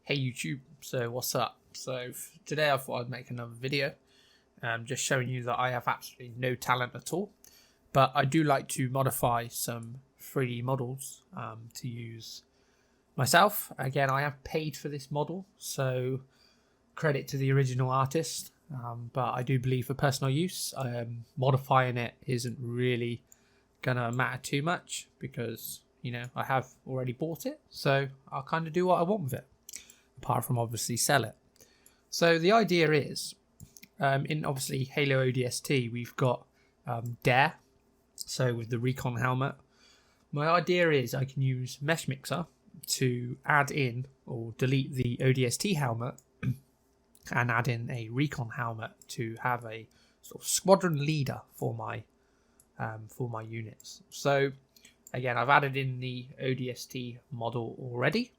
Hey YouTube, so what's up? So today I thought I'd make another video just showing you that I have absolutely no talent at all, but I do like to modify some 3D models to use myself. Again, I have paid for this model, so credit to the original artist, but I do believe for personal use modifying it isn't really gonna matter too much because, you know, I have already bought it, so I'll kind of do what I want with it, apart from obviously sell it. So the idea is, in obviously Halo ODST, we've got Dare, so with the Recon helmet. My idea is I can use Mesh Mixer to add in or delete the ODST helmet and add in a Recon helmet to have a sort of squadron leader for my units. So again, I've added in the ODST model already,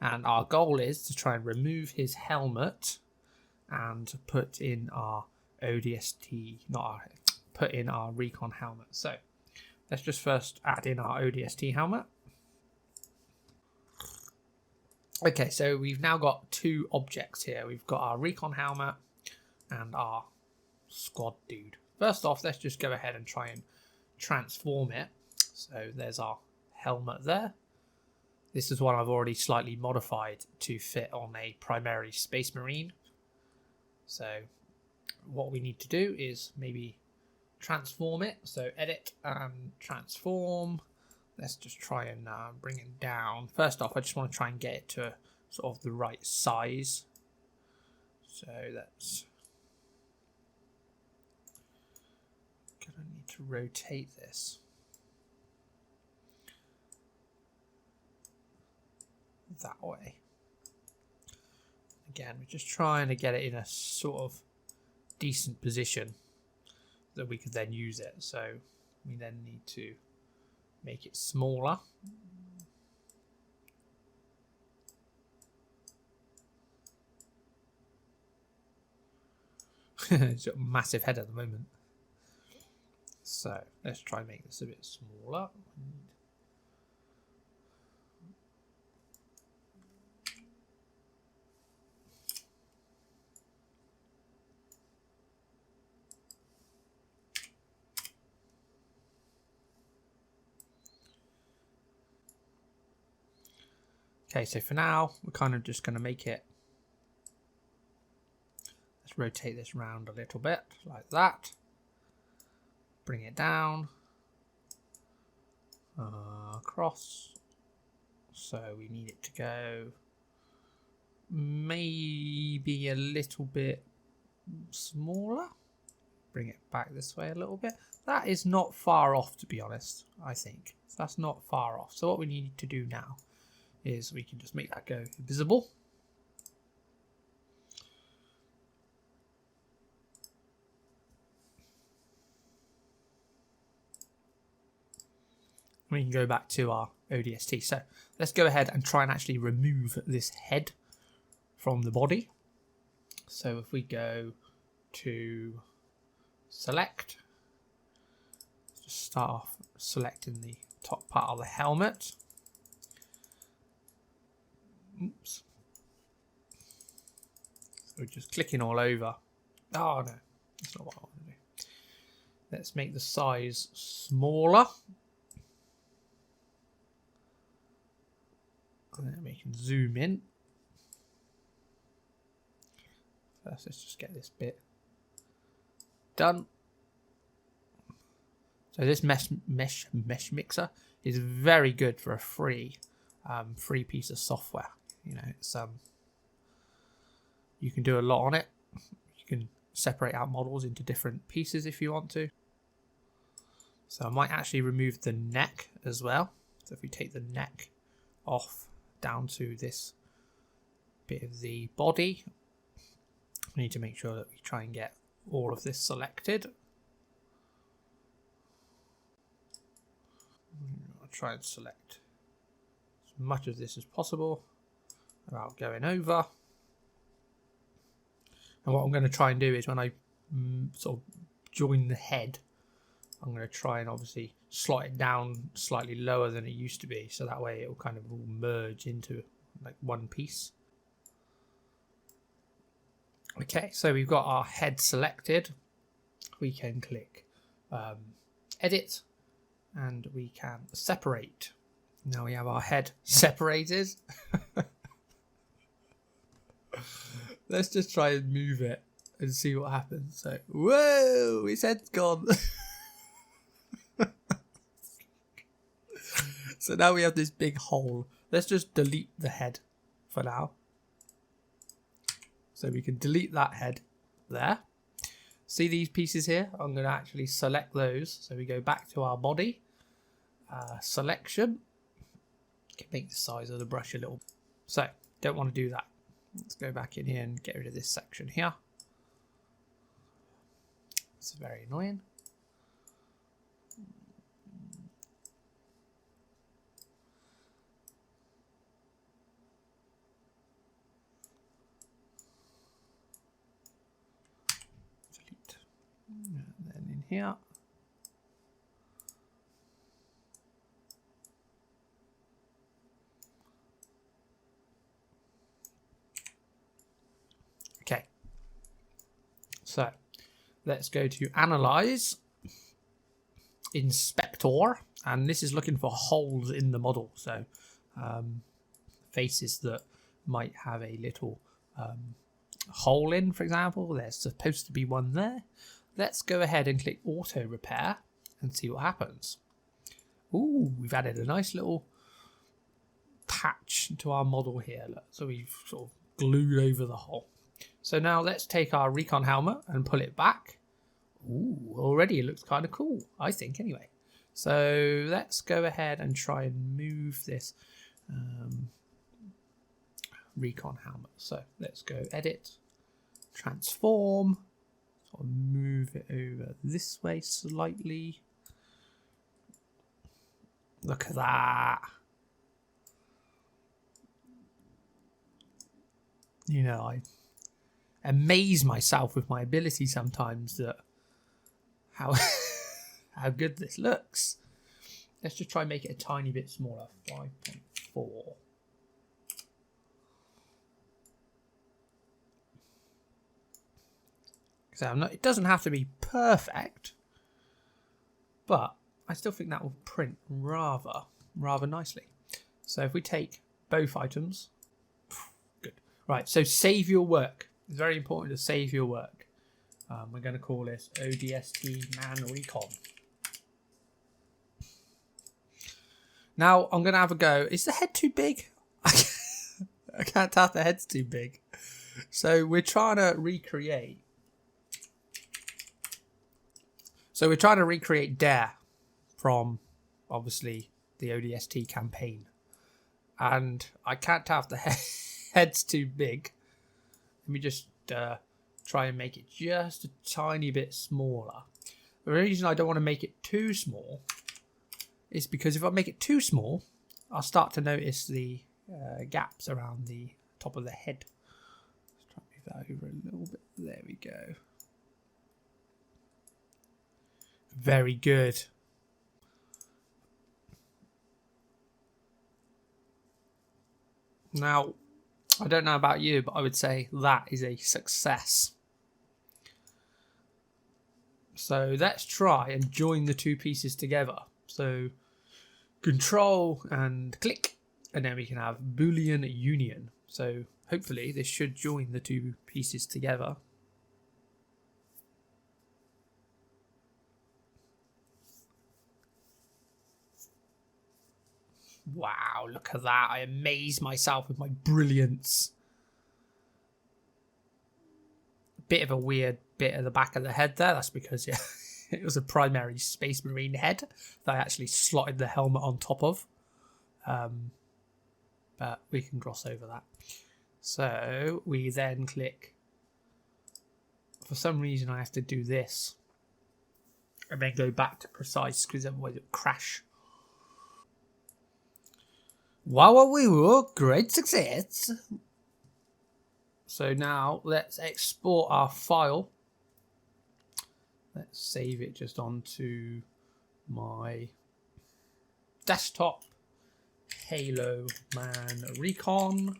and our goal is to try and remove his helmet and put in our ODST, put in our Recon helmet. So let's just first add in our ODST helmet. Okay, so we've now got two objects here. We've got our Recon helmet and our squad dude. First off, let's just go ahead and try and transform it. So there's our helmet there. This is one I've already slightly modified to fit on a primary Space Marine. So what we need to do is maybe transform it. So edit and transform. Let's just try and bring it down. First off, I just want to try and get it to sort of the right size. So that's gonna need to rotate this that way. Again, we're just trying to get it in a sort of decent position that we could then use it. So we then need to make it smaller. It's got a massive head at the moment. So let's try and make this a bit smaller. Okay, so for now, we're kind of just going to make it, let's rotate this round a little bit, like that. Bring it down, across. So we need it to go maybe a little bit smaller. Bring it back this way a little bit. That is not far off, to be honest, I think. That's not far off. So what we need to do now is we can just make that go visible. We can go back to our ODST. So let's go ahead and try and actually remove this head from the body. So if we go to select, just start off selecting the top part of the helmet. Oops. So we're just clicking all over. Oh no, that's not what I want to do. Let's make the size smaller. And then we can zoom in. First, let's just get this bit done. So this mesh mixer is very good for a free piece of software. You know, it's you can do a lot on it. You can separate out models into different pieces if you want to. So I might actually remove the neck as well. So if we take the neck off down to this bit of the body, we need to make sure that we try and get all of this selected. I'll try and select as much of this as possible without going over. And what I'm going to try and do is when I sort of join the head, I'm going to try and obviously slot it down slightly lower than it used to be, so that way it will kind of all merge into like one piece. Okay, so we've got our head selected. We can click edit and we can separate. Now we have our head separated. Let's just try and move it and see what happens. So, whoa, his head's gone. So now we have this big hole. Let's just delete the head for now. So we can delete that head there. See these pieces here? I'm going to actually select those. So we go back to our body. Selection. Can make the size of the brush a little. So, don't want to do that. Let's go back in here and get rid of this section here. It's very annoying. Delete. And then in here. Okay. So, let's go to Analyze, Inspector, and this is looking for holes in the model. So, faces that might have a little hole in, for example. There's supposed to be one there. Let's go ahead and click Auto Repair and see what happens. Ooh, we've added a nice little patch to our model here. Look. So we've sort of glued over the hole. So now let's take our Recon helmet and pull it back. Ooh, already it looks kind of cool, I think, anyway. So let's go ahead and try and move this Recon helmet. So let's go Edit, Transform, sort of move it over this way slightly. Look at that. You know, I amaze myself with my ability sometimes that how how good this looks. Let's just try and make it a tiny bit smaller. 5.4. So it doesn't have to be perfect, but I still think that will print rather nicely. So if we take both items, good. Right, so save your work. It's very important to save your work. We're going to call this ODST Man Recon. Now I'm going to have a go. Is the head too big? I can't tell if the head's too big. So we're trying to recreate. Dare from, obviously, the ODST campaign. And I can't tell if the head's too big. Let me just try and make it just a tiny bit smaller. The reason I don't want to make it too small is because if I make it too small, I'll start to notice the gaps around the top of the head. Let's try and move that over a little bit. There we go. Very good. Now, I don't know about you, but I would say that is a success. So let's try and join the two pieces together. So Control and click, and then we can have Boolean union. So hopefully this should join the two pieces together. Wow, look at that. I amaze myself with my brilliance. Bit of a weird bit at the back of the head there. That's because it was a primary Space Marine head that I actually slotted the helmet on top of. But we can gloss over that. So we then click. For some reason I have to do this. And then go back to precise because otherwise it will crash. Wow, great success. So now let's export our file. Let's save it just onto my desktop. Halo Man Recon.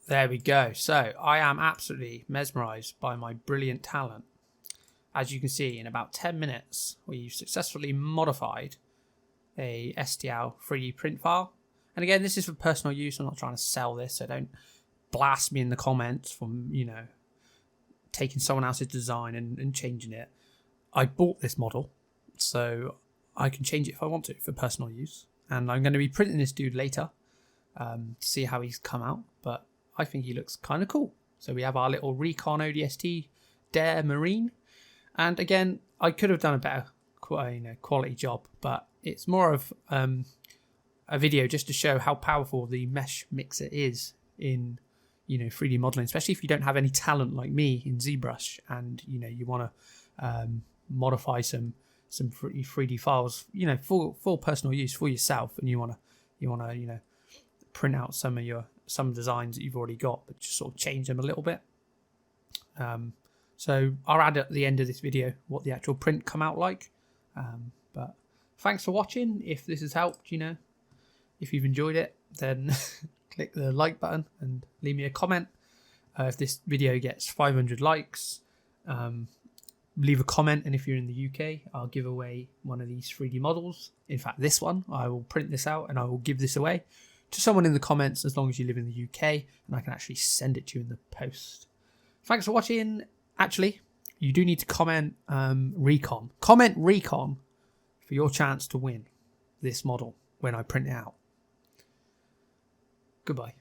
There we go. So I am absolutely mesmerized by my brilliant talent. As you can see, in about 10 minutes, we've successfully modified a STL 3D print file. And again, this is for personal use. I'm not trying to sell this, so don't blast me in the comments from, you know, taking someone else's design and changing it. I bought this model, so I can change it if I want to for personal use. And I'm going to be printing this dude later to see how he's come out. But I think he looks kind of cool. So we have our little Recon ODST Dare Marine. And again, I could have done a better quality job, but it's more of a video just to show how powerful the mesh mixer is in 3D modeling, especially if you don't have any talent like me in ZBrush and you want to modify some 3D files for personal use for yourself, and you want to print out some designs that you've already got, but just sort of change them a little bit. So I'll add at the end of this video what the actual print come out like. But thanks for watching. If this has helped, if you've enjoyed it, then click the like button and leave me a comment. If this video gets 500 likes, leave a comment. And if you're in the UK, I'll give away one of these 3D models. In fact, this one, I will print this out and I will give this away to someone in the comments as long as you live in the UK, and I can actually send it to you in the post. Thanks for watching. Actually, you do need to comment Recon. Comment Recon for your chance to win this model when I print it out. Goodbye.